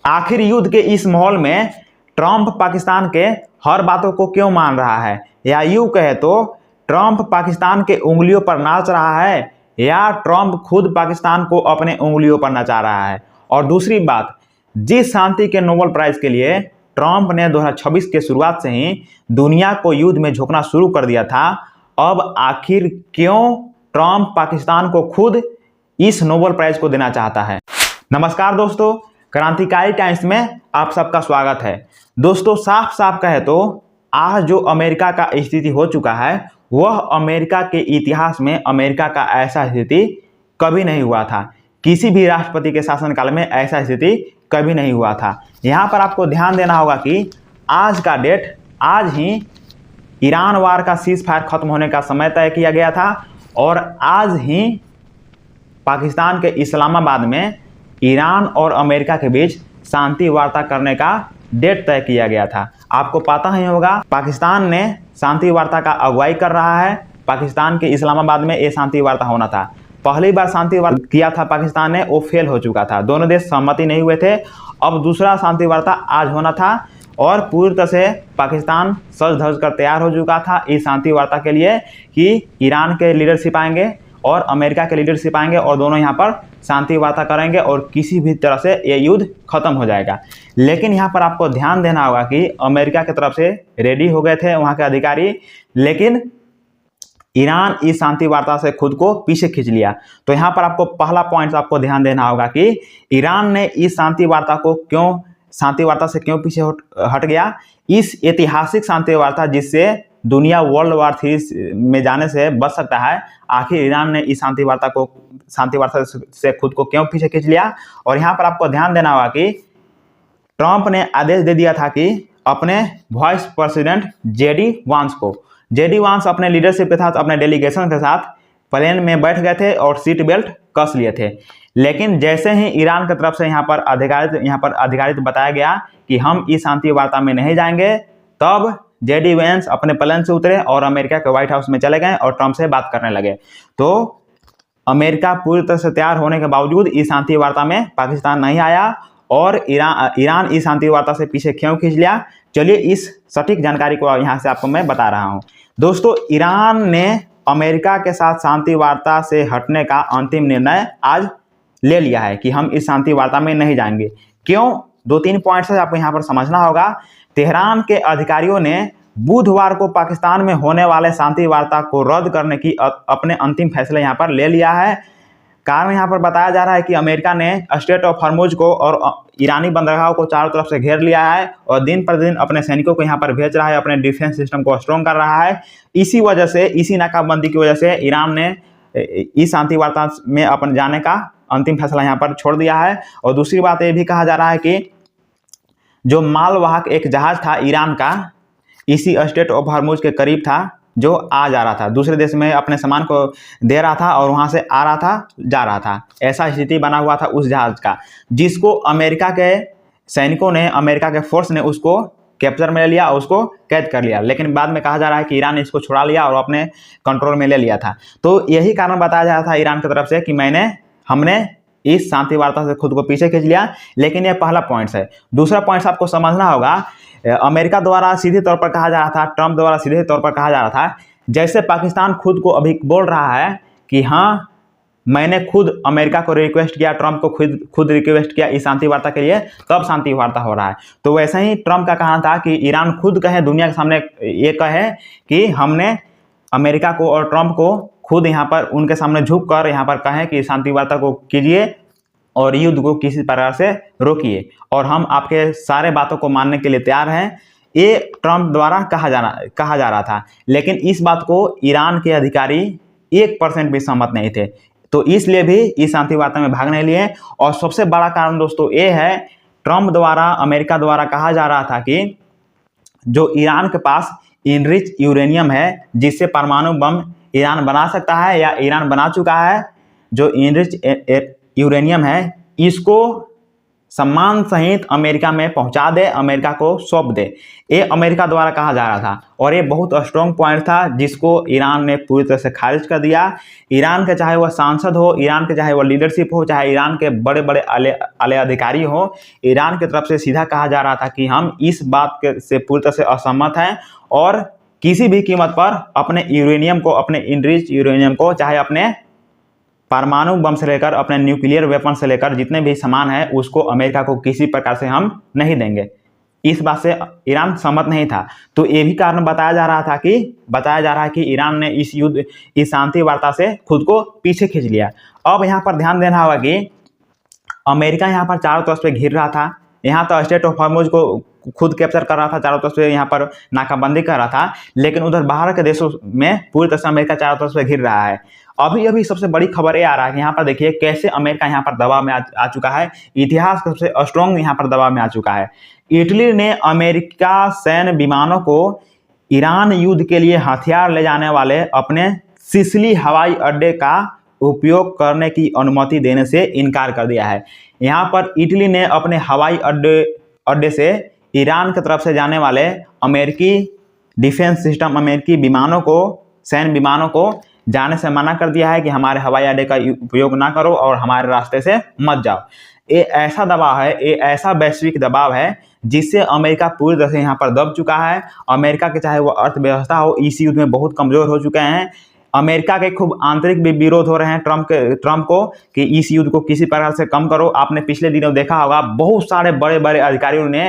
आखिर युद्ध के इस माहौल में ट्रंप पाकिस्तान के हर बातों को क्यों मान रहा है, या यूं कहे तो ट्रंप पाकिस्तान के उंगलियों पर नाच रहा है या ट्रंप खुद पाकिस्तान को अपने उंगलियों पर नचा रहा है। और दूसरी बात, जिस शांति के नोबेल प्राइज के लिए ट्रंप ने 2026 के शुरुआत से ही दुनिया को युद्ध में झोंकना शुरू कर दिया था, अब आखिर क्यों ट्रंप पाकिस्तान को खुद इस नोबेल प्राइज को देना चाहता है। नमस्कार दोस्तों, क्रांतिकारी टाइम्स में आप सबका स्वागत है। दोस्तों, साफ साफ कहे तो आज जो अमेरिका का स्थिति हो चुका है वह अमेरिका के इतिहास में अमेरिका का ऐसा स्थिति कभी नहीं हुआ था। किसी भी राष्ट्रपति के शासनकाल में ऐसा स्थिति कभी नहीं हुआ था। यहाँ पर आपको ध्यान देना होगा कि आज का डेट, आज ही ईरान वार का सीज फायर खत्म होने का समय तय किया गया था और आज ही पाकिस्तान के इस्लामाबाद में ईरान और अमेरिका के बीच शांति वार्ता करने का डेट तय किया गया था। आपको पता ही होगा, पाकिस्तान ने शांति वार्ता का अगुवाई कर रहा है। पाकिस्तान के इस्लामाबाद में ये शांति वार्ता होना था। पहली बार शांति वार्ता किया था पाकिस्तान ने, वो फेल हो चुका था। दोनों देश सहमति नहीं हुए थे। अब दूसरा शांति वार्ता आज होना था और पूरी तरह से पाकिस्तान सज धज कर तैयार हो चुका था इस शांति वार्ता के लिए कि ईरान के लीडरशिप आएंगे और अमेरिका के लीडरशिप आएंगे और दोनों यहाँ पर शांति वार्ता करेंगे और किसी भी तरह से ये युद्ध खत्म हो जाएगा। लेकिन यहाँ पर आपको ध्यान देना होगा कि अमेरिका की तरफ से रेडी हो गए थे वहाँ के अधिकारी, लेकिन ईरान इस शांति वार्ता से खुद को पीछे खींच लिया। तो यहाँ पर आपको पहला पॉइंट आपको ध्यान देना होगा कि ईरान ने इस शांति वार्ता से क्यों पीछे हट गया। इस ऐतिहासिक शांति वार्ता जिससे दुनिया वर्ल्ड वार 3 में जाने से बच सकता है, आखिर ईरान ने इस शांति वार्ता से खुद को क्यों पीछे खींच लिया। और यहाँ पर आपको ध्यान देना होगा कि ट्रंप ने आदेश दे दिया था कि अपने वाइस प्रेसिडेंट जेडी वांस अपने लीडरशिप के साथ, अपने डेलीगेशन के साथ प्लेन में बैठ गए थे और सीट बेल्ट कस लिए थे। लेकिन जैसे ही ईरान की तरफ से यहाँ पर अधिकारित बताया गया कि हम इस शांति वार्ता में नहीं जाएंगे, तब जेडी वेंस अपने प्लेन से उतरे और अमेरिका के व्हाइट हाउस में चले गए और ट्रंप से बात करने लगे। तो अमेरिका पूरी तरह से तैयार होने के बावजूद इस शांति वार्ता में पाकिस्तान नहीं आया और ईरान इस शांति वार्ता से पीछे क्यों खींच लिया। चलिए इस सटीक जानकारी को यहाँ से आपको मैं बता रहा हूँ। दोस्तों, ईरान ने अमेरिका के साथ शांति वार्ता से हटने का अंतिम निर्णय आज ले लिया है कि हम इस शांति वार्ता में नहीं जाएंगे। क्यों? 2-3 पॉइंट्स आपको यहाँ पर समझना होगा। तेहरान के अधिकारियों ने बुधवार को पाकिस्तान में होने वाले शांति वार्ता को रद्द करने की अपने अंतिम फैसले यहाँ पर ले लिया है। कारण यहाँ पर बताया जा रहा है कि अमेरिका ने स्ट्रेट ऑफ हॉर्मुज को और ईरानी बंदरगाहों को चारों तरफ से घेर लिया है और दिन पर दिन अपने सैनिकों को यहाँ पर भेज रहा है, अपने डिफेंस सिस्टम को स्ट्रॉन्ग कर रहा है। इसी नाकाबंदी की वजह से ईरान ने इस शांति वार्ता में अपन जाने का अंतिम फैसला यहाँ पर छोड़ दिया है। और दूसरी बात ये भी कहा जा रहा है कि जो मालवाहक एक जहाज था ईरान का, इसी स्ट्रेट ऑफ हॉर्मुज के करीब था, जो आ जा रहा था, दूसरे देश में अपने सामान को दे रहा था और वहां से आ रहा था, जा रहा था। ऐसा स्थिति बना हुआ था उस जहाज का, जिसको अमेरिका के सैनिकों ने, अमेरिका के फोर्स ने उसको कैप्चर में ले लिया और उसको कैद कर लिया। लेकिन बाद में कहा जा रहा है कि ईरान ने इसको छुड़ा लिया और अपने कंट्रोल में ले लिया था। तो यही कारण बताया जा रहा था ईरान की तरफ से कि हमने इस शांति वार्ता से खुद को पीछे खींच लिया। लेकिन यह पहला पॉइंट है। दूसरा पॉइंट आपको समझना होगा, अमेरिका द्वारा सीधे तौर पर कहा जा रहा था, ट्रंप द्वारा सीधे तौर पर कहा जा रहा था, जैसे पाकिस्तान खुद को अभी बोल रहा है कि हाँ, मैंने खुद अमेरिका को रिक्वेस्ट किया, ट्रंप को खुद रिक्वेस्ट किया इस शांति वार्ता के लिए, तब शांति वार्ता हो रहा है। तो वैसे ही ट्रंप का कहना था कि ईरान खुद कहे, दुनिया के सामने ये कहे कि हमने अमेरिका को और ट्रंप को खुद यहाँ पर उनके सामने झुक कर यहाँ पर कहें कि शांति वार्ता को कीजिए और युद्ध को किसी प्रकार से रोकिए और हम आपके सारे बातों को मानने के लिए तैयार हैं। ये ट्रंप द्वारा कहा जा रहा था। लेकिन इस बात को ईरान के अधिकारी 1% भी सहमत नहीं थे, तो इसलिए भी इस शांति वार्ता में भाग नहीं लिए। और सबसे बड़ा कारण दोस्तों ये है, ट्रंप द्वारा, अमेरिका द्वारा कहा जा रहा था कि जो ईरान के पास इनरिच यूरेनियम है, जिससे परमाणु बम ईरान बना सकता है या ईरान बना चुका है, जो इनरिच यूरेनियम है, इसको सम्मान सहित अमेरिका में पहुंचा दे, अमेरिका को सौंप दे। ये अमेरिका द्वारा कहा जा रहा था और ये बहुत स्ट्रॉन्ग पॉइंट था जिसको ईरान ने पूरी तरह से खारिज कर दिया। ईरान के चाहे वह सांसद हो, ईरान के चाहे वह लीडरशिप हो, चाहे ईरान के बड़े बड़े आले अधिकारी हो, ईरान की तरफ से सीधा कहा जा रहा था कि हम इस बात से पूरी तरह से असहमत हैं और किसी भी कीमत पर अपने यूरेनियम को, अपने इनरिच्ड यूरेनियम को, चाहे अपने परमाणु बम से लेकर अपने न्यूक्लियर वेपन से लेकर जितने भी सामान है उसको अमेरिका को किसी प्रकार से हम नहीं देंगे। इस बात से ईरान सहमत नहीं था। तो ये भी कारण बताया जा रहा है कि ईरान ने इस युद्ध, इस शांति वार्ता से खुद को पीछे खींच लिया। अब यहाँ पर ध्यान देना होगा कि अमेरिका यहाँ पर चारों तरफ से घिर रहा था। यहाँ तो स्ट्रेट ऑफ हॉर्मुज को खुद कैप्चर कर रहा था, चारों तरफ से यहाँ पर नाकाबंदी कर रहा था, लेकिन उधर बाहर के देशों में पूरी तरह से अमेरिका चारों तरफ से घिर रहा है। अभी सबसे बड़ी खबर ये आ रहा है कि यहाँ पर देखिए कैसे अमेरिका यहाँ पर दबाव में आ चुका है। इतिहास का सबसे स्ट्रॉन्ग यहाँ पर दबाव में आ चुका है। इटली ने अमेरिका सैन्य विमानों को ईरान युद्ध के लिए हथियार ले जाने वाले अपने सिसिली हवाई अड्डे का उपयोग करने की अनुमति देने से इनकार कर दिया है। यहाँ पर इटली ने अपने हवाई अड्डे से ईरान की तरफ से जाने वाले अमेरिकी डिफेंस सिस्टम, अमेरिकी विमानों को, सैन्य विमानों को जाने से मना कर दिया है कि हमारे हवाई अड्डे का उपयोग ना करो और हमारे रास्ते से मत जाओ। ये ऐसा दबाव है, ये ऐसा वैश्विक दबाव है जिससे अमेरिका पूरी तरह से यहाँ पर दब चुका है। अमेरिका के चाहे वो अर्थव्यवस्था हो, इस युद्ध में बहुत कमजोर हो चुके हैं। अमेरिका के खूब आंतरिक भी विरोध हो रहे हैं ट्रंप को कि इस युद्ध को किसी प्रकार से कम करो। आपने पिछले दिनों देखा होगा बहुत सारे बड़े बड़े अधिकारियों ने,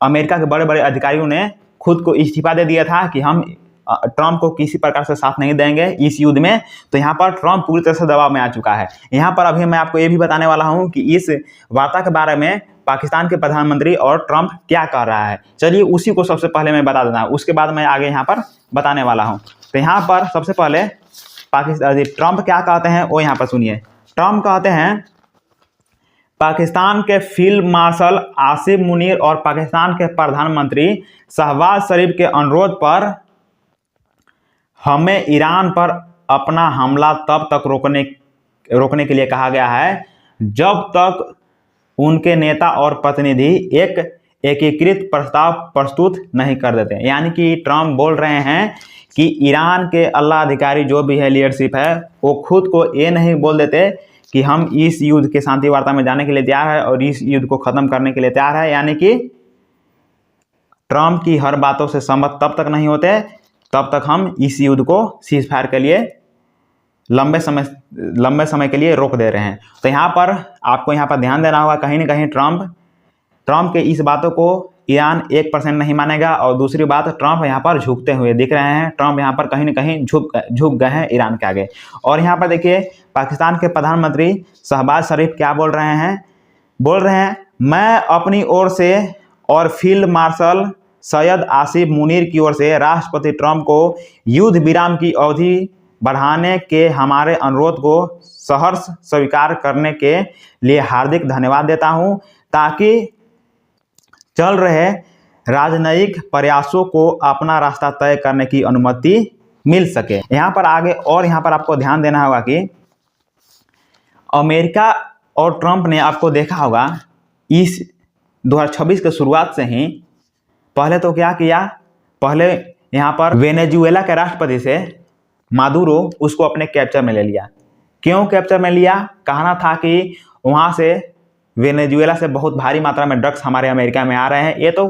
अमेरिका के बड़े बड़े अधिकारियों ने खुद को इस्तीफा दे दिया था कि हम ट्रंप को किसी प्रकार से साथ नहीं देंगे इस युद्ध में। तो यहाँ पर ट्रंप पूरी तरह से दबाव में आ चुका है। यहाँ पर अभी मैं आपको ये भी बताने वाला हूँ कि इस वार्ता के बारे में पाकिस्तान के प्रधानमंत्री और ट्रंप क्या कह रहा है। चलिए उसी को सबसे पहले मैं बता देता हूँ, उसके बाद मैं आगे यहाँ पर बताने वाला हूँ। तो यहाँ पर सबसे पहले ट्रंप क्या कहते हैं वो यहाँ पर सुनिए। ट्रंप कहते हैं पाकिस्तान के फील्ड मार्शल आसिफ मुनीर और पाकिस्तान के प्रधानमंत्री शहबाज शरीफ के अनुरोध पर हमें ईरान पर अपना हमला तब तक रोकने के लिए कहा गया है जब तक उनके नेता और प्रतिनिधि एक एकीकृत प्रस्ताव प्रस्तुत नहीं कर देते। यानी कि ट्रंप बोल रहे हैं कि ईरान के आला अधिकारी जो भी है, लीडरशिप है, वो खुद को ये नहीं बोल देते कि हम इस युद्ध के शांति वार्ता में जाने के लिए तैयार है और इस युद्ध को खत्म करने के लिए तैयार है। यानी कि ट्रंप की हर बातों से सहमत तब तक नहीं होते तब तक हम इस युद्ध को सीज फायर के लिए लंबे समय के लिए रोक दे रहे हैं। तो यहाँ पर आपको यहाँ पर ध्यान देना होगा, कहीं ना कहीं ट्रंप के इस बातों को ईरान 1% नहीं मानेगा। और दूसरी बात, ट्रंप यहाँ पर झुकते हुए दिख रहे हैं। ट्रंप यहाँ पर कहीं ना कहीं झुक गए हैं ईरान के आगे। और यहाँ पर देखिए पाकिस्तान के प्रधानमंत्री शहबाज शरीफ क्या बोल रहे हैं, मैं अपनी ओर से और फील्ड मार्शल सैयद आसिफ मुनीर की ओर से राष्ट्रपति ट्रंप को युद्ध विराम की अवधि बढ़ाने के हमारे अनुरोध को सहर्ष स्वीकार करने के लिए हार्दिक धन्यवाद देता हूं, ताकि चल रहे राजनयिक प्रयासों को अपना रास्ता तय करने की अनुमति मिल सके। यहाँ पर आगे और यहाँ पर आपको ध्यान देना होगा कि अमेरिका और ट्रंप ने, आपको देखा होगा इस 2026 के शुरुआत से ही, पहले तो क्या किया, पहले यहाँ पर वेनेजुएला के राष्ट्रपति से मादुरो उसको अपने कैप्चर में ले लिया। क्यों कैप्चर में लिया? कहना था कि वहाँ से वेनेजुएला से बहुत भारी मात्रा में ड्रग्स हमारे अमेरिका में आ रहे हैं। ये तो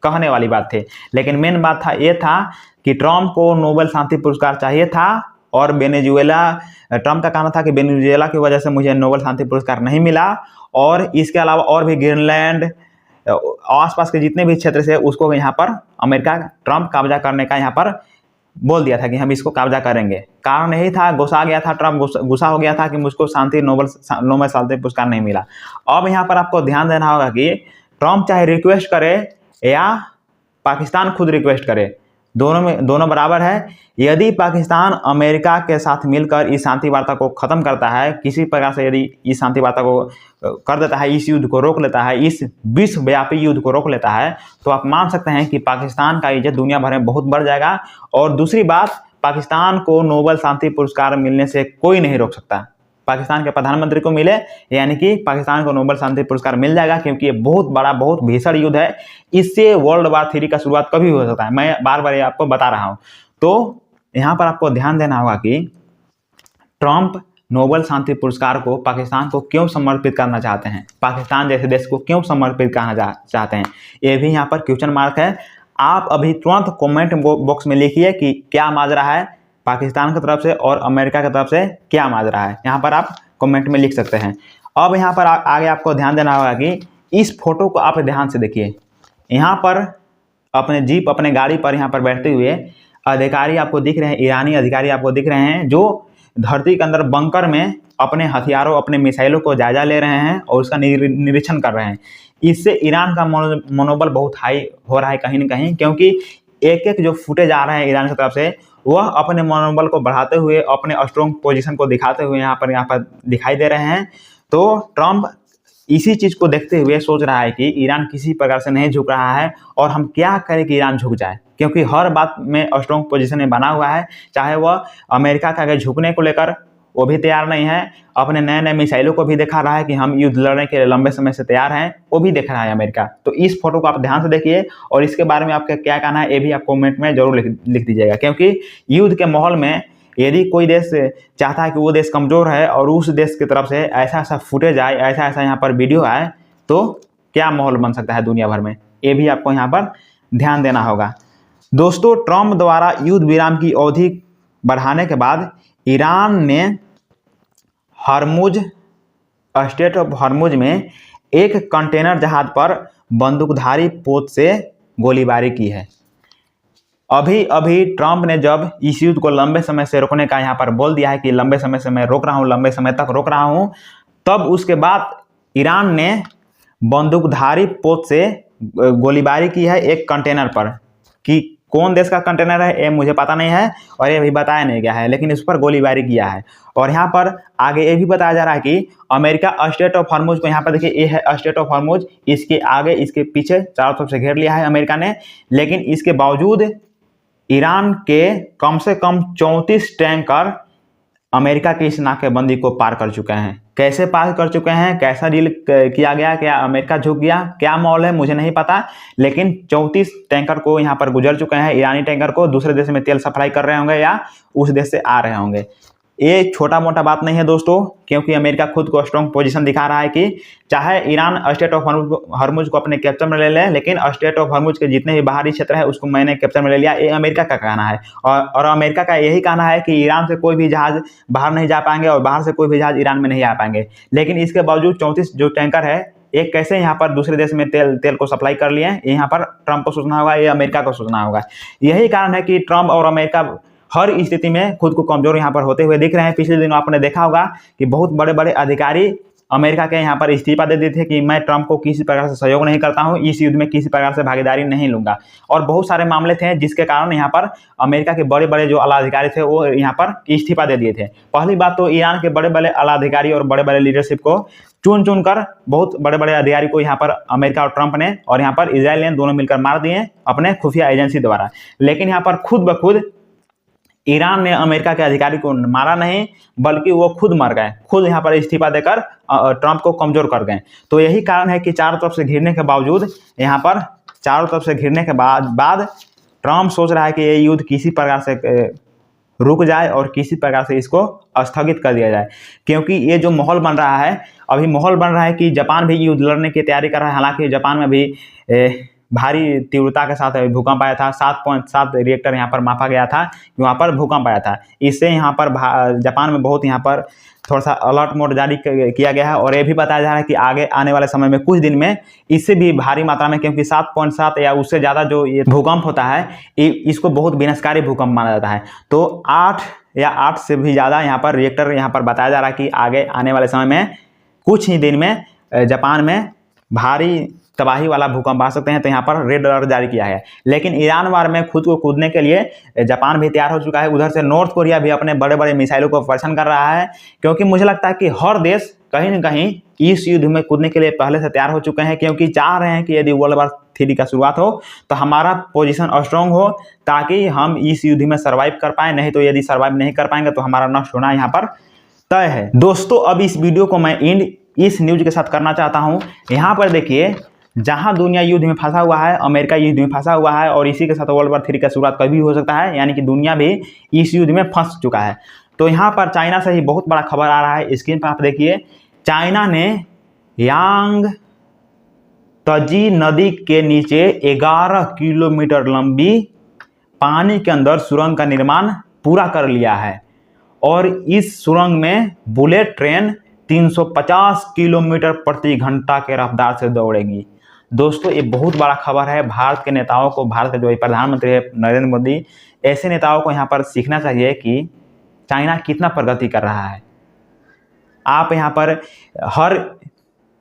कहने वाली बात थी, लेकिन मेन बात था ये था कि ट्रंप को नोबेल शांति पुरस्कार चाहिए था और ट्रंप का कहना था कि वेनेजुएला की वजह से मुझे नोबेल शांति पुरस्कार नहीं मिला। और इसके अलावा और भी ग्रीनलैंड आसपास के जितने भी क्षेत्र से उसको यहाँ पर ट्रंप कब्जा करने का यहाँ पर बोल दिया था कि हम इसको कब्जा करेंगे। कारण यही था, गुस्सा गया था ट्रंप, गुस्सा हो गया था कि मुझको नोबेल शांति पुरस्कार नहीं मिला। अब यहाँ पर आपको ध्यान देना होगा कि ट्रंप चाहे रिक्वेस्ट करे या पाकिस्तान खुद रिक्वेस्ट करे, दोनों बराबर है। यदि पाकिस्तान अमेरिका के साथ मिलकर इस शांति वार्ता को खत्म करता है, किसी प्रकार से यदि इस शांति वार्ता को कर देता है, इस युद्ध को रोक लेता है, इस विश्वव्यापी युद्ध को रोक लेता है, तो आप मान सकते हैं कि पाकिस्तान का इज्जत दुनिया भर में बहुत बढ़ जाएगा। और दूसरी बात, पाकिस्तान को नोबेल शांति पुरस्कार मिलने से कोई नहीं रोक सकता। पाकिस्तान के प्रधानमंत्री को मिले, यानी कि पाकिस्तान को नोबेल शांति पुरस्कार मिल जाएगा, क्योंकि ये बहुत बड़ा बहुत भीषण युद्ध है। इससे वर्ल्ड वार 3 का शुरुआत कभी हो सकता है, मैं बार बार ये आपको बता रहा हूँ। तो यहाँ पर आपको ध्यान देना होगा कि ट्रंप नोबेल शांति पुरस्कार को पाकिस्तान को क्यों समर्पित करना चाहते हैं, पाकिस्तान जैसे देश को क्यों समर्पित करना चाहते हैं, ये भी यहाँ पर क्वेश्चन मार्क है। आप अभी तुरंत कमेंट बॉक्स में लिखिए कि क्या माजरा है पाकिस्तान की तरफ से और अमेरिका की तरफ से क्या माजरा है, यहाँ पर आप कमेंट में लिख सकते हैं। अब यहाँ पर आगे आपको ध्यान देना होगा कि इस फोटो को आप ध्यान से देखिए। यहाँ पर अपने जीप अपने गाड़ी पर यहाँ पर बैठते हुए अधिकारी आपको दिख रहे हैं, ईरानी अधिकारी आपको दिख रहे हैं, जो धरती के अंदर बंकर में अपने हथियारों अपने मिसाइलों को जायजा ले रहे हैं और उसका निरीक्षण कर रहे हैं। इससे ईरान का मनोबल बहुत हाई हो रहा है कहीं ना कहीं, क्योंकि एक एक जो फुटेज आ रहे हैं ईरान की तरफ से वह अपने मनोबल को बढ़ाते हुए अपने स्ट्रॉन्ग पोजीशन को दिखाते हुए यहाँ पर दिखाई दे रहे हैं। तो ट्रंप इसी चीज़ को देखते हुए सोच रहा है कि ईरान किसी प्रकार से नहीं झुक रहा है और हम क्या करें कि ईरान झुक जाए, क्योंकि हर बात में स्ट्रॉन्ग पोजीशन में बना हुआ है। चाहे वह अमेरिका का आगे झुकने को लेकर वो भी तैयार नहीं है, अपने नए नए मिसाइलों को भी दिखा रहा है कि हम युद्ध लड़ने के लिए लंबे समय से तैयार हैं, वो भी देख रहा है अमेरिका। तो इस फोटो को आप ध्यान से देखिए और इसके बारे में आपका क्या कहना है ये भी आप कमेंट में जरूर लिख दीजिएगा, क्योंकि युद्ध के माहौल में यदि कोई देश चाहता है कि वो देश कमज़ोर है और उस देश की तरफ से ऐसा ऐसा फुटेज आए, ऐसा ऐसा यहाँ पर वीडियो आए, तो क्या माहौल बन सकता है दुनिया भर में, ये भी आपको यहाँ पर ध्यान देना होगा। दोस्तों, ट्रंप द्वारा युद्ध विराम की अवधि बढ़ाने के बाद ईरान ने हरमुज स्टेट ऑफ हरमुज में एक कंटेनर जहाज पर बंदूकधारी पोत से गोलीबारी की है। अभी अभी ट्रंप ने जब इस युद्ध को लंबे समय से रोकने का यहाँ पर बोल दिया है कि लंबे समय से मैं रोक रहा हूँ, लंबे समय तक रोक रहा हूँ, तब उसके बाद ईरान ने बंदूकधारी पोत से गोलीबारी की है एक कंटेनर पर। कि कौन देश का कंटेनर है ये मुझे पता नहीं है और ये भी बताया नहीं गया है, लेकिन इस पर गोलीबारी किया है। और यहाँ पर आगे ये भी बताया जा रहा है कि अमेरिका स्टेट ऑफ हॉर्मुज को, यहाँ पर देखिए ये है स्टेट ऑफ हॉर्मुज, इसके आगे इसके पीछे चारों तरफ से घेर लिया है अमेरिका ने, लेकिन इसके बावजूद ईरान के कम से कम 34 टैंकर अमेरिका की इस नाकेबंदी को पार कर चुके हैं। कैसे पार कर चुके हैं, कैसा डील किया गया, क्या अमेरिका झुक गया, क्या माहौल है मुझे नहीं पता, लेकिन 34 टैंकर को यहाँ पर गुजर चुके हैं। ईरानी टैंकर को दूसरे देश में तेल सप्लाई कर रहे होंगे या उस देश से आ रहे होंगे। ये छोटा मोटा बात नहीं है दोस्तों, क्योंकि अमेरिका खुद को स्ट्रॉन्ग पोजीशन दिखा रहा है कि चाहे ईरान स्टेट ऑफ हॉर्मुज को अपने कैप्चर में ले ले, लेकिन स्टेट ऑफ हॉर्मुज के जितने भी बाहरी क्षेत्र है उसको मैंने कैप्चर में ले लिया। ये अमेरिका का कहना है और अमेरिका का यही कहना है कि ईरान से कोई भी जहाज बाहर नहीं जा पाएंगे और बाहर से कोई भी जहाज ईरान में नहीं आ पाएंगे। लेकिन इसके बावजूद 34 जो टैंकर है एक कैसे यहाँ पर दूसरे देश में तेल को सप्लाई कर लिए, यहाँ पर ट्रंप को सोचना होगा, ये अमेरिका को सोचना होगा। यही कारण है कि ट्रंप और अमेरिका हर स्थिति में खुद को कमजोर यहाँ पर होते हुए दिख रहे हैं। पिछले दिनों आपने देखा होगा कि बहुत बड़े बड़े अधिकारी अमेरिका के यहाँ पर इस्तीफा दे दिए थे कि मैं ट्रंप को किसी प्रकार से सहयोग नहीं करता हूँ, इस युद्ध में किसी प्रकार से भागीदारी नहीं लूंगा। और बहुत सारे मामले थे जिसके कारण यहाँ पर अमेरिका के बड़े बड़े जो आला अधिकारी थे वो यहाँ पर इस्तीफा दे दिए थे। पहली बात तो ईरान के बड़े बड़े आला अधिकारी और बड़े बड़े लीडरशिप को चुन कर बहुत बड़े बड़े अधिकारी को यहाँ पर अमेरिका और ट्रंप ने और यहाँ पर इजराइल ने दोनों मिलकर मार दिए अपने खुफिया एजेंसी द्वारा। लेकिन यहाँ पर खुद ब खुद ईरान ने अमेरिका के अधिकारी को मारा नहीं, बल्कि वो खुद मर गए, खुद यहाँ पर इस्तीफा देकर ट्रंप को कमजोर कर गए। तो यही कारण है कि चारों तरफ से घिरने के बावजूद यहाँ पर चारों तरफ से घिरने के बाद ट्रंप सोच रहा है कि ये युद्ध किसी प्रकार से रुक जाए और किसी प्रकार से इसको स्थगित कर दिया जाए। क्योंकि ये जो माहौल बन रहा है, अभी माहौल बन रहा है कि जापान भी युद्ध लड़ने की तैयारी कर रहा है। हालांकि जापान में भी भारी तीव्रता के साथ भूकंप आया था, 7.7 रिएक्टर यहाँ पर मापा गया था, वहाँ पर भूकंप आया था। इससे यहाँ पर जापान में बहुत यहाँ पर थोड़ा सा अलर्ट मोड जारी किया गया है। और ये भी बताया जा रहा है कि आगे आने वाले समय में कुछ दिन में इससे भी भारी मात्रा में, क्योंकि 7.7 या उससे ज़्यादा जो ये भूकंप होता है इसको बहुत विनाशकारी भूकंप माना जाता है। तो 8 या 8 से भी ज़्यादा यहाँ पर रिएक्टर यहाँ पर बताया जा रहा है कि आगे आने वाले समय में कुछ ही दिन में जापान में भारी तबाही वाला भूकंप आ सकते हैं। तो यहाँ पर रेड अलर्ट जारी किया है। लेकिन ईरान वार में खुद को कूदने के लिए जापान भी तैयार हो चुका है। उधर से नॉर्थ कोरिया भी अपने बड़े बड़े मिसाइलों को परीक्षण कर रहा है, क्योंकि मुझे लगता है कि हर देश कहीं ना कहीं इस युद्ध में कूदने के लिए पहले से तैयार हो चुके हैं, क्योंकि चाह रहे हैं कि यदि वर्ल्ड वार 3 का शुरुआत हो तो हमारा पोजीशन स्ट्रॉन्ग हो, ताकि हम इस युद्ध में सर्वाइव कर पाए। नहीं तो यदि सर्वाइव नहीं कर पाएंगे तो हमारा नष्ट होना यहाँ पर तय है। दोस्तों अब इस वीडियो को मैं एंड इस न्यूज के साथ करना चाहता हूं। यहाँ पर देखिए, जहां दुनिया युद्ध में फंसा हुआ है, अमेरिका युद्ध में फंसा हुआ है, और इसी के साथ वर्ल्ड वॉर 3 का शुरुआत कभी हो सकता है, यानी कि दुनिया भी इस युद्ध में फंस चुका है। तो यहाँ पर चाइना से ही बहुत बड़ा खबर आ रहा है। स्क्रीन पर आप देखिए, चाइना ने यांग तजी नदी के नीचे 11 किलोमीटर लंबी पानी के अंदर सुरंग का निर्माण पूरा कर लिया है, और इस सुरंग में बुलेट ट्रेन 350 किलोमीटर प्रति घंटा के रफ्तार से दौड़ेगी। दोस्तों ये बहुत बड़ा खबर है। भारत के नेताओं को, भारत के जो प्रधानमंत्री है नरेंद्र मोदी, ऐसे नेताओं को यहाँ पर सीखना चाहिए कि चाइना कितना प्रगति कर रहा है। आप यहाँ पर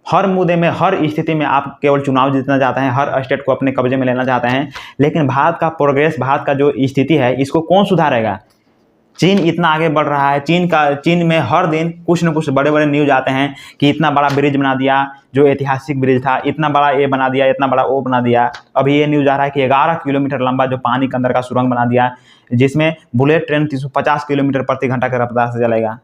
हर मुद्दे में, हर स्थिति में आप केवल चुनाव जीतना चाहते हैं, हर स्टेट को अपने कब्जे में लेना चाहते हैं, लेकिन भारत का प्रोग्रेस, भारत का जो स्थिति है, इसको कौन सुधारेगा? चीन इतना आगे बढ़ रहा है। चीन में हर दिन कुछ न कुछ बड़े बड़े न्यूज आते हैं कि इतना बड़ा ब्रिज बना दिया, जो ऐतिहासिक ब्रिज था, इतना बड़ा ये बना दिया, इतना बड़ा वो बना दिया। अभी ये न्यूज आ रहा है कि 11 किलोमीटर लंबा जो पानी के अंदर का सुरंग बना दिया, जिसमें बुलेट ट्रेन 350 किलोमीटर प्रति घंटा के रफ्तार से चलेगा।